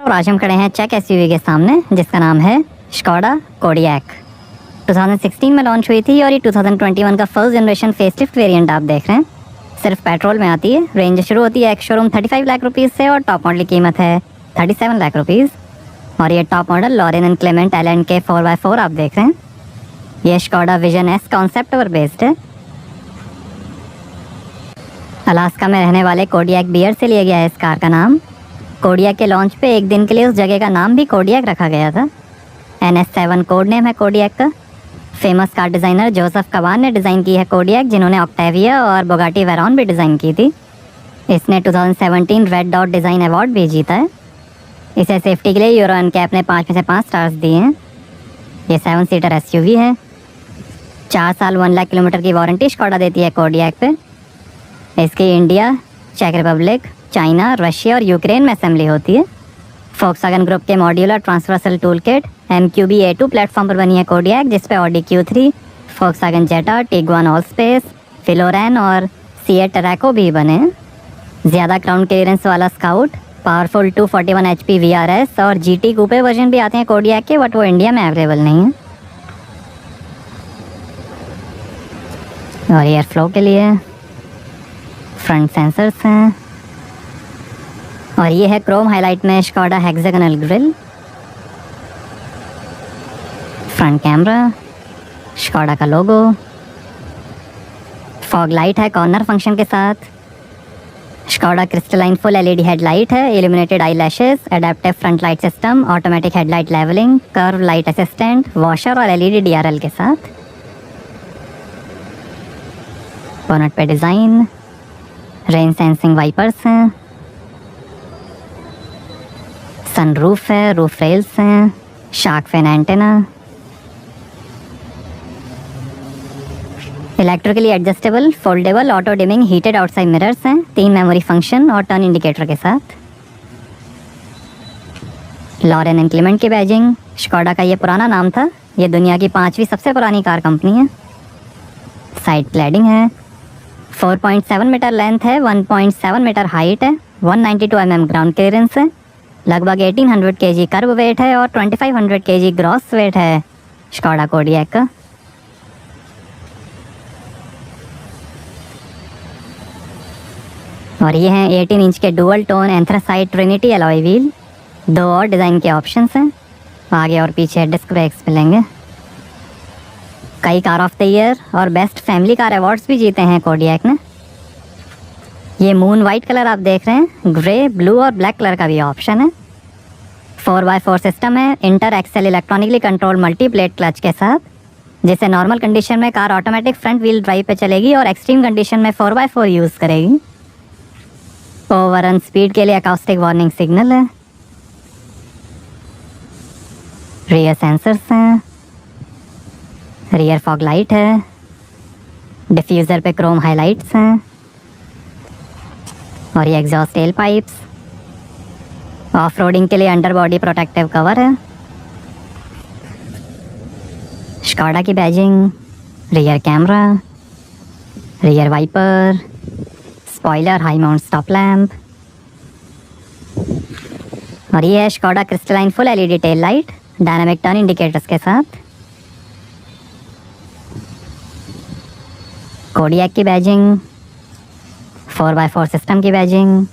और आज हम खड़े हैं चेक एसयूवी के सामने जिसका नाम है स्कोडा कोडियक। 2016 में लॉन्च हुई थी और ये 2021 का फर्स्ट जनरेशन फेसलिफ्ट वेरिएंट आप देख रहे हैं। सिर्फ पेट्रोल में आती है। रेंज शुरू होती है एक्स शोरूम 35 लाख रुपीज़ से और टॉप मॉडल की कीमत है 37 लाख रुपीज़। और ये top model Laurin and Klement L K 4x4 आप देख रहे हैं। ये स्कोडा विजन एस कॉन्सेप्ट पर बेस्ड है। अलास्का में रहने वाले कोडियक बियर से लिया गया है इस कार का नाम। कोडियक के लॉन्च पे एक दिन के लिए उस जगह का नाम भी कोडियक रखा गया था। NS7 कोड नेम है कोडियक का। फेमस कार डिज़ाइनर जोसेफ कबान ने डिज़ाइन की है कोडियक, जिन्होंने ऑक्टेविया और बुगाटी वेरॉन भी डिज़ाइन की थी। इसने 2017 रेड डॉट डिज़ाइन अवार्ड भी जीता है। इसे सेफ्टी के लिए यूरो NCAP ने 5 में से 5 स्टार्स दिए हैं। ये 7 सीटर SUV है। 4 साल 1 लाख किलोमीटर की वारंटी स्कोडा देती है कोडियक पे। इसकी इंडिया, चेक रिपब्लिक, चाइना, रशिया और यूक्रेन में असेंबली होती है। फोक्सवैगन ग्रुप के modular transversal tool kit MQB A2 platform पर बनी है कोडियक, जिस पे Audi Q3, Volkswagen Jetta, Tiguan all space, फिलोरेन और सीएट टरैको भी बने हैं। ज़्यादा ग्राउंड क्लियरेंस वाला स्काउट, पावरफुल 241 HP VRS और GT कूपे वर्जन भी आते हैं कोडियक के, बट वो इंडिया में अवेलेबल नहीं है। और एयर फ्लो के लिए फ्रंट सेंसर्स हैं। और ये है क्रोम हाईलाइट में Skoda hexagonal grille. Front camera, Skoda का लोगो, फॉग लाइट है कॉर्नर फंक्शन के साथ। Skoda crystalline full LED headlight है, illuminated eye lashes, adaptive front light system, automatic headlight levelling, curve light assistant, washer और LED DRL के साथ। Bonnet पे design, rain sensing wipers हैं, sunroof है, रूफ रेल्स हैं, shark fin antenna, electrically adjustable foldable auto dimming heated outside mirrors हैं, 3 memory function और turn indicator के साथ। लॉरेन एंड क्लेमेंट की बैजिंग, स्कोडा का ये पुराना नाम था। ये दुनिया की 5वीं सबसे पुरानी कार कंपनी है। साइड क्लैडिंग है, 4.7 मीटर लेंथ है, 1.7 मीटर हाइट है, 192 mm ग्राउंड क्लियरेंस है, लगभग 1800 kg कर्व वेट है और 2500 kg ग्रॉस वेट है स्कोडा कोडियक का। और ये हैं 18 इंच के dual tone anthracite Trinity alloy wheel. 2 और डिज़ाइन के ऑप्शंस हैं, आगे और पीछे डिस्क ब्रेक्स मिलेंगे। कई कार ऑफ द ईयर और बेस्ट फैमिली कार अवार्ड्स भी जीते हैं कोडियक ने। ये मून वाइट कलर आप देख रहे हैं, ग्रे, ब्लू और ब्लैक कलर का भी ऑप्शन है। 4x4 सिस्टम है, inter axle electronically control multi plate clutch के साथ, जिससे नॉर्मल कंडीशन में car automatic front wheel drive पे चलेगी और एक्सट्रीम कंडीशन में 4x4 यूज़ करेगी। ओवररन स्पीड के लिए अकाउस्टिक वार्निंग सिग्नल है। रियर सेंसर्स हैं, रियर फॉग लाइट है, डिफ्यूज़र पे क्रोम हाइलाइट्स हैं और ये exhaust tail pipes. Off roading के लिए अंडर बॉडी प्रोटेक्टिव कवर है। स्कोडा की badging, rear camera, rear wiper, spoiler, high mount stop lamp. और ये है Skoda crystalline full LED tail light, dynamic turn indicators के साथ। कोडियक की बैजिंग, 4x4 सिस्टम की बैजिंग।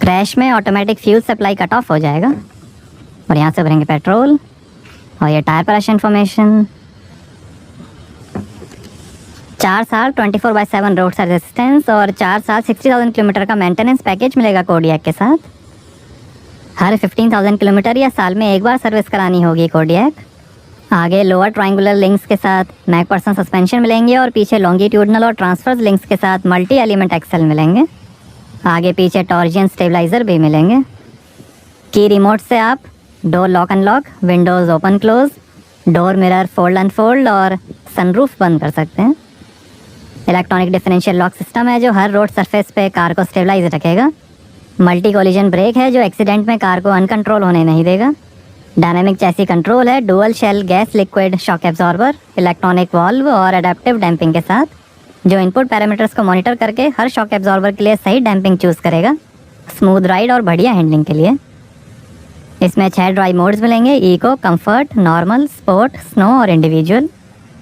क्रैश में automatic fuel supply cut off हो जाएगा और यहाँ से भरेंगे पेट्रोल। और ये टायर प्रेशर इंफॉर्मेशन, 4 साल 24/7 रोड रेजिस्टेंस और 4 साल 60,000 किलोमीटर का मेंटेनेंस पैकेज मिलेगा कोडियक के साथ। हर 15,000 किलोमीटर या साल में एक बार सर्विस करानी होगी कोडियक। आगे लोअर ट्रायंगुलर लिंक्स के साथ मैकपर्सन सस्पेंशन मिलेंगे और पीछे लॉन्गिट्यूडनल और ट्रांसफर्स लिंक्स के साथ मल्टी एलिमेंट एक्सेल मिलेंगे। आगे पीछे टॉर्जियन स्टेबलाइजर भी मिलेंगे। की रिमोट से आप door lock unlock, Windows open close, door mirror fold unfold और सनरूफ बंद कर सकते हैं। इलेक्ट्रॉनिक डिफरेंशियल लॉक सिस्टम है जो हर रोड सरफेस पे कार को स्टेबलाइज रखेगा। मल्टी कोलिजन ब्रेक है जो एक्सीडेंट में कार को अनकंट्रोल होने नहीं देगा। डायनामिक चैसी कंट्रोल है, dual shell gas liquid shock absorber, electronic valve और एडेप्टिव डैम्पिंग के साथ, जो इनपुट पैरामीटर्स को मॉनिटर करके हर शॉक एब्जॉर्बर के लिए सही डैम्पिंग चूज़ करेगा, स्मूथ राइड और बढ़िया हैंडलिंग के लिए। इसमें 6 ड्राइव मोड्स मिलेंगे, eco, comfort, normal, sport, snow और इंडिविजुअल।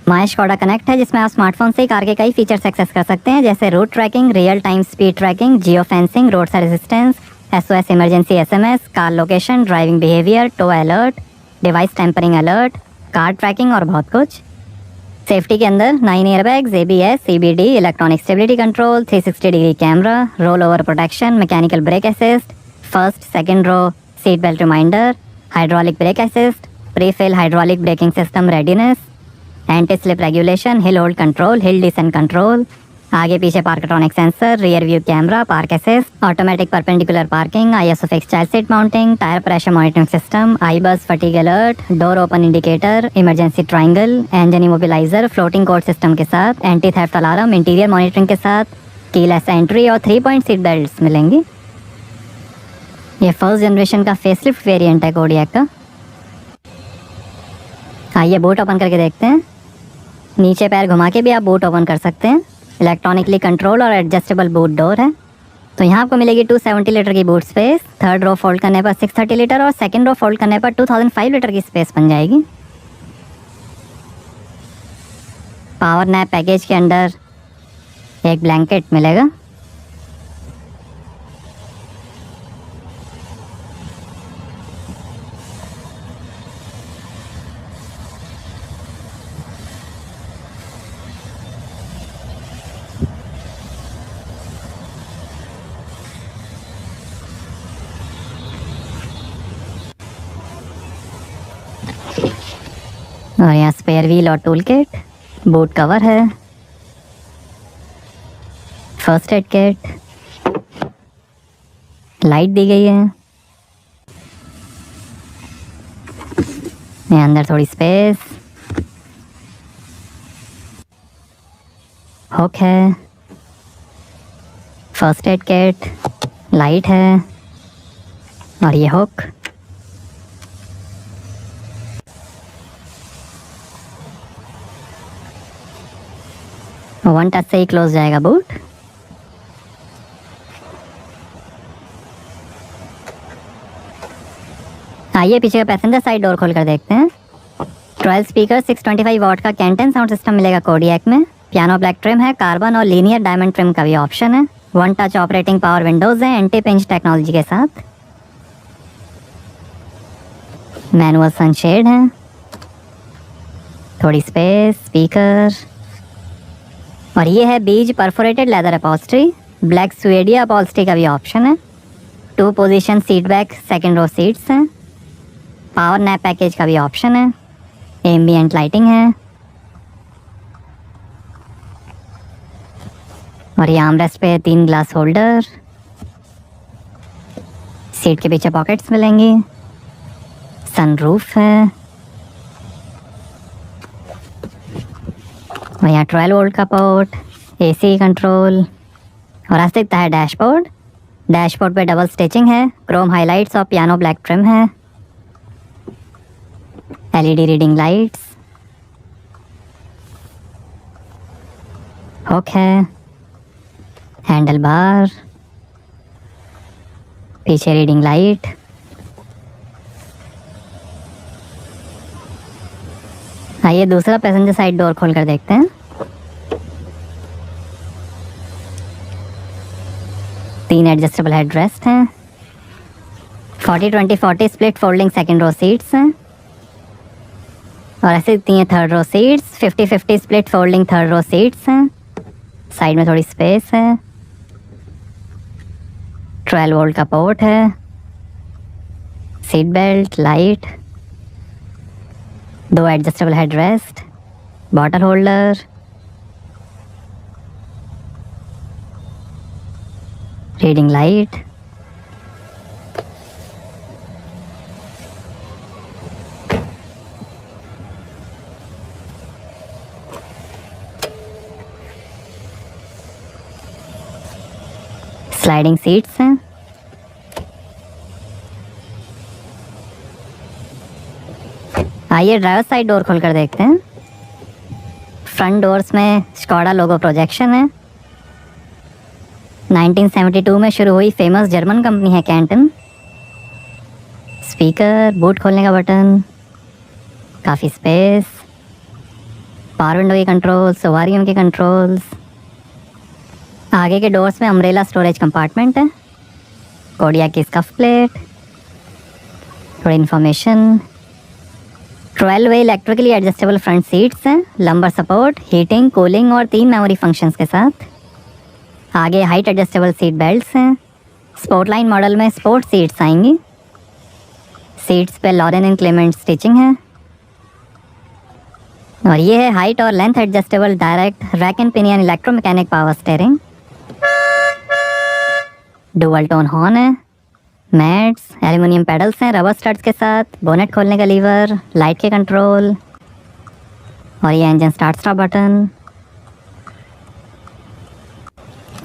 माई स्कोडा कनेक्ट है जिसमें आप स्मार्टफोन से ही कार के कई फीचर्स एक्सेस कर सकते हैं, जैसे route tracking, real time speed tracking, geo fencing, road side assistance, SOS emergency SMS, car location, driving behaviour, tow alert, device tampering alert, car tracking और बहुत कुछ। सेफ्टी के अंदर 9 airbags, ABS, CBD, electronic stability control, 360 degree camera, roll over protection, mechanical brake assist, first second row seat belt reminder, hydraulic brake assist, pre fill hydraulic braking system readiness, anti slip regulation, hill hold control, hill descent control, आगे पीछे parktronic sensor, rear view camera, park assist, automatic perpendicular parking, ISO fix child seat mounting, tyre pressure monitoring system, eye bus fatigue alert, door open indicator, emergency triangle, engine immobiliser, floating code system के साथ, anti theft alarm, interior monitoring के साथ, keyless entry और 3 point seat belt मिलेंगी। ये first generation का facelift variant है Kodiak का। आइए बूट ओपन करके देखते हैं। नीचे पैर घुमा के भी आप बूट ओपन कर सकते हैं। इलेक्ट्रॉनिकली कंट्रोल और एडजस्टेबल बूट डोर है। तो यहाँ आपको मिलेगी 270 लीटर की boot space, third row fold करने पर 630 लीटर और सेकंड रो फोल्ड करने पर 2005 लीटर की स्पेस बन जाएगी। पावर नैप पैकेज के अंदर एक ब्लैंकेट मिलेगा। और यहाँ स्पेयर व्हील और टूल किट, बूट कवर है, फर्स्ट एड किट, लाइट दी गई है। यहाँ अंदर थोड़ी स्पेस, हुक है, फर्स्ट एड किट, लाइट है और ये हुक। वन टच से ही क्लोज जाएगा बूट। आइए पीछे का पैसेंजर साइड डोर खोल कर देखते हैं। 12 स्पीकर 625 वॉट का कैंटन साउंड सिस्टम मिलेगा कोडियक में। पियानो ब्लैक ट्रिम है, कार्बन और लीनियर डायमंड ट्रिम का भी ऑप्शन है। One touch operating power Windows है एंटी पिंच टेक्नोलॉजी के साथ। मैनुअल सनशेड है, थोड़ी स्पेस, स्पीकर और ये है beige perforated leather upholstery. Black suedia upholstery का भी ऑप्शन है। 2 position seat back second row seats हैं। पावर नैप पैकेज का भी ऑप्शन है। एम्बिएंट लाइटिंग है और ये आर्मरेस्ट पे 3 ग्लास होल्डर। सीट के पीछे पॉकेट्स मिलेंगी। सनरूफ है और यहाँ 12 वोल्ट का पोर्ट, AC कंट्रोल और ऐसे दिखता है डैशबोर्ड। डैशबोर्ड पे डबल स्टिचिंग है, क्रोम हाइलाइट्स और पियानो ब्लैक ट्रिम है। LED रीडिंग लाइट्स, हुक है, हैंडल बार, पीछे रीडिंग लाइट। आइए दूसरा पैसेंजर साइड डोर खोल कर देखते हैं। 3 एडजस्टेबल हेडरेस्ट हैं। 40-20-40 split folding second row seats हैं और ऐसे दिखती हैं third row seats. 50-50 split folding third row seats हैं। साइड में थोड़ी स्पेस है। 12 वोल्ट का पोर्ट है। Seat belt, light, 2 adjustable headrest, bottle holder, reading light, sliding seats हैं। आइए ड्राइवर साइड डोर खोल कर देखते हैं। फ्रंट डोर्स में स्कोडा लोगो प्रोजेक्शन है। 1972 में शुरू हुई फेमस जर्मन कंपनी है कैंटन। स्पीकर, बूट खोलने का बटन, काफ़ी स्पेस, पावर विंडो के कंट्रोल्स, सोवारियम के कंट्रोल्स। आगे के डोर्स में अम्ब्रेला स्टोरेज कंपार्टमेंट है, कोडियाक की स्कफ प्लेट, थोड़ी information, 12 way electrically adjustable front seats हैं, लंबर सपोर्ट, हीटिंग, कूलिंग और 3 मेमोरी फंक्शंस के साथ। आगे हाइट एडजस्टेबल सीट बेल्ट्स हैं। स्पोर्टलाइन मॉडल में स्पोर्ट सीट्स आएंगी। सीट्स पे लॉरेन एंड क्लेमेंट स्टिचिंग है। और ये है हाइट और length adjustable direct rack and pinion electromechanic power steering. Dual tone horn है, मैट्स, एल्युमिनियम पेडल्स हैं रबर स्टड्स के साथ, बोनेट खोलने का लीवर, लाइट के कंट्रोल और ये इंजन स्टार्ट स्टॉप बटन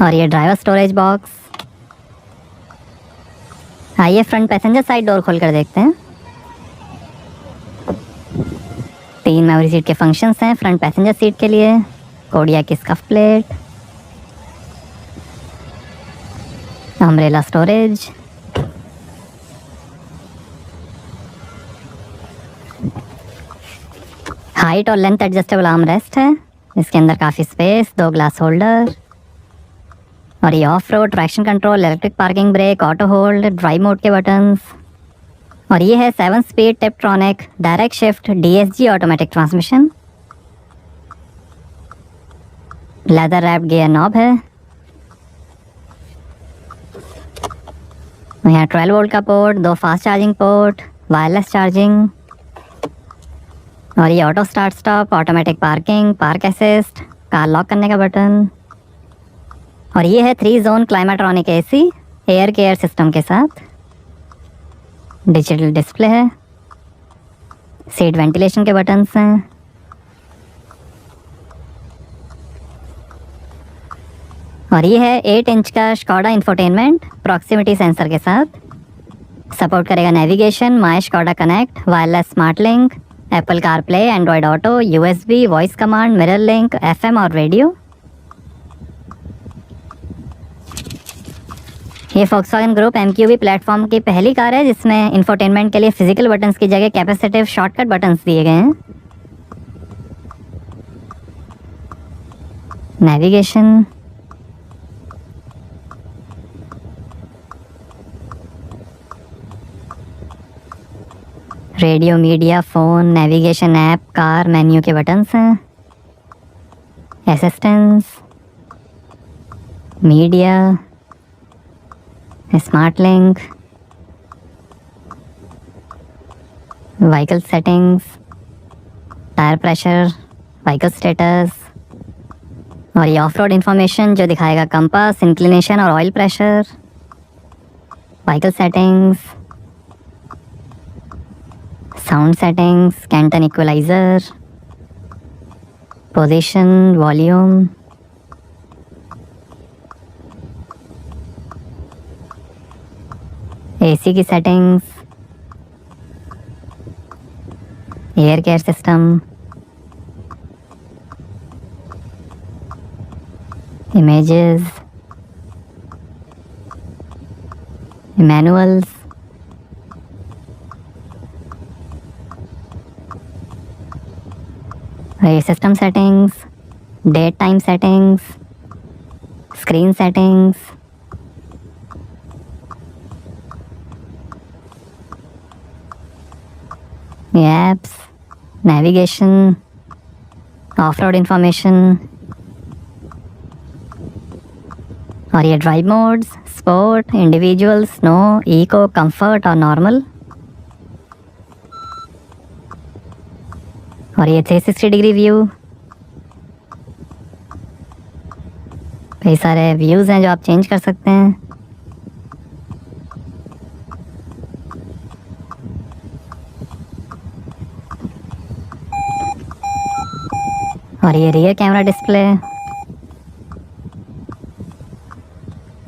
और ये ड्राइवर स्टोरेज बॉक्स। आइए फ्रंट पैसेंजर साइड डोर खोल कर देखते हैं। 3 मेमोरी सीट के फंक्शंस हैं फ्रंट पैसेंजर सीट के लिए, कोडियाक की scuff plate, umbrella storage, height और लेंथ एडजस्टेबल आर्म रेस्ट है। इसके अंदर काफ़ी स्पेस, 2 ग्लास होल्डर और ये off road traction control, electric parking brake, auto hold, drive mode के बटन्स और ये है 7 speed Tiptronic direct shift DSG automatic transmission. Leather wrapped gear knob है। यहाँ 12 वोल्ट का port, 2 fast charging port, wireless charging और ये auto start stop, automatic parking, park assist, car lock करने का बटन और ये है 3 zone Climatronic AC air care system के साथ। डिजिटल डिस्प्ले है, सीट वेंटिलेशन के बटन्स हैं और ये है 8 इंच का स्कॉडा इंफोटेनमेंट प्रॉक्सिमिटी सेंसर के साथ। सपोर्ट करेगा navigation, my Skoda connect, wireless smart link, Apple CarPlay, Android auto, USB, voice command, mirror link, FM और रेडियो। ये Volkswagen ग्रुप MQB प्लेटफॉर्म की पहली कार है जिसमें इंफोटेनमेंट के लिए फिजिकल बटन्स की जगह कैपेसिटिव शॉर्टकट बटन्स दिए गए हैं। Navigation, radio, media, phone, navigation app, car menu के बटन्स हैं। Assistance, media, smart link, vehicle settings, tyre pressure, vehicle status और ये ऑफ रोड इंफॉर्मेशन जो दिखाएगा कंपास, इंक्लिनेशन और oil pressure, vehicle settings, sound settings, canton equaliser, position, volume, AC की settings, air care system, images, manuals, ये system settings, date time settings, screen settings, ये apps, navigation, off road information और ये drive modes, sport, individual, snow, eco, comfort और normal और ये 360 degree view. कई सारे व्यूज़ हैं जो आप चेंज कर सकते हैं। और ये रियर कैमरा डिस्प्ले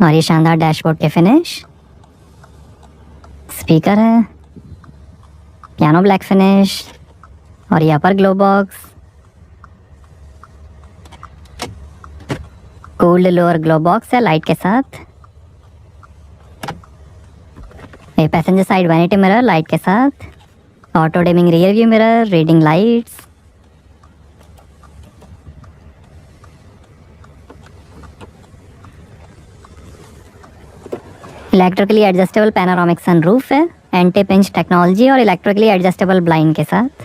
और ये शानदार डैशबोर्ड के फिनिश, स्पीकर है, पियानो ब्लैक फिनिश और ये upper glove box, cooled lower glove box है लाइट के साथ। A passenger side vanity mirror light के साथ, auto dimming rear view mirror, reading lights, electrically adjustable panoramic sunroof है, एंटी पिंच टेक्नोलॉजी और electrically adjustable blind के साथ।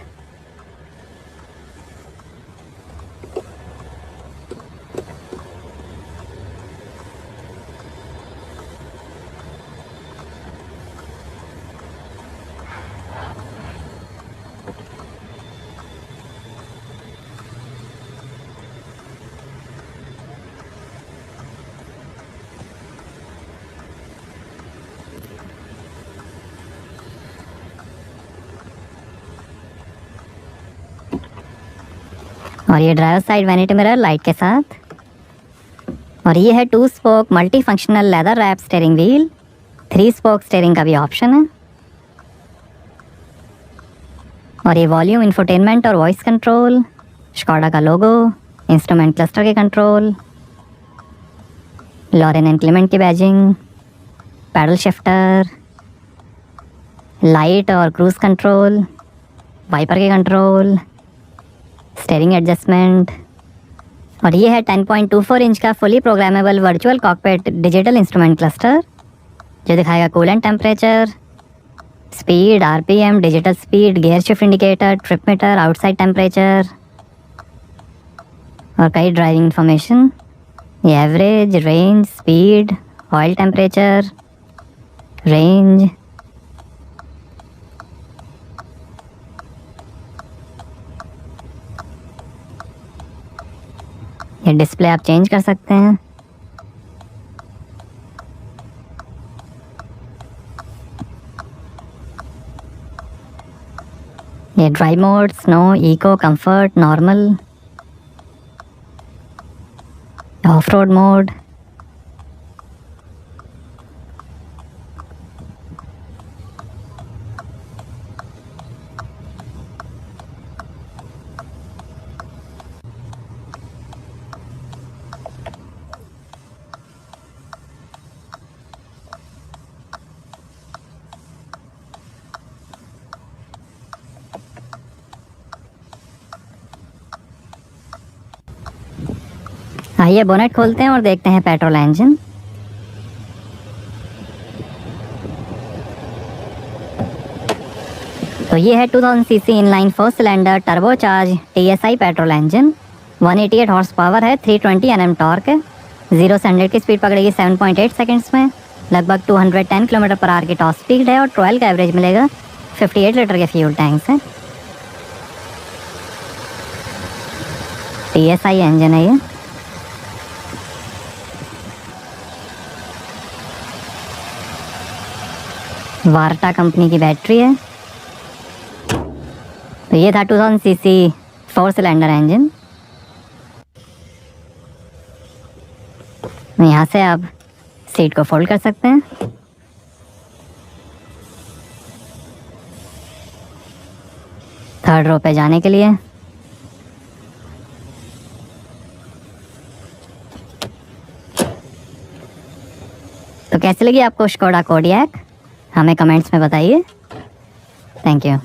और ये driver side vanity mirror light के साथ, और ये है 2 spoke multi functional leather rap steering wheel, 3 spoke steering का भी ऑप्शन है। और ये वॉल्यूम, इंफोटेनमेंट और वॉइस कंट्रोल, स्कॉडा का लोगो, इंस्ट्रूमेंट क्लस्टर के कंट्रोल, लॉरेन एंड क्लेमेंट की बैजिंग, पैडल शिफ्टर, लाइट और क्रूज कंट्रोल, वाइपर के कंट्रोल, स्टीयरिंग एडजस्टमेंट। और ये है 10.24 इंच का fully programmable virtual cockpit digital instrument cluster, जो दिखाएगा coolant temperature, speed, RPM, digital speed, gear shift indicator, trip meter, outside temperature और कई ड्राइविंग इंफॉर्मेशन। ये average, range, speed, oil temperature, range. ये डिस्प्ले आप चेंज कर सकते हैं। ये drive mode, snow, eco, comfort, normal, off road mode. आइए बोनेट खोलते हैं और देखते हैं पेट्रोल इंजन। तो ये है 2000 CC inline 4 cylinder turbocharge TSI petrol engine, 188 horse power है, 320 Nm टॉर्क है। 0 से 100 की स्पीड पकड़ेगी 7.8 सेकंड्स में। लगभग 210 किलोमीटर पर आवर की टॉप स्पीड है और 12 का एवरेज मिलेगा। 58 लीटर के फ्यूल टैंक्स हैं। TSI इंजन है ये। वार्टा कंपनी की बैटरी है। तो ये था 2000 सीसी 4 सिलेंडर इंजन। यहाँ से आप सीट को फोल्ड कर सकते हैं। थर्ड रो पे जाने के लिए। तो कैसी लगी आपको स्कोडा कोडियक? हमें कमेंट्स में बताइए। Thank you.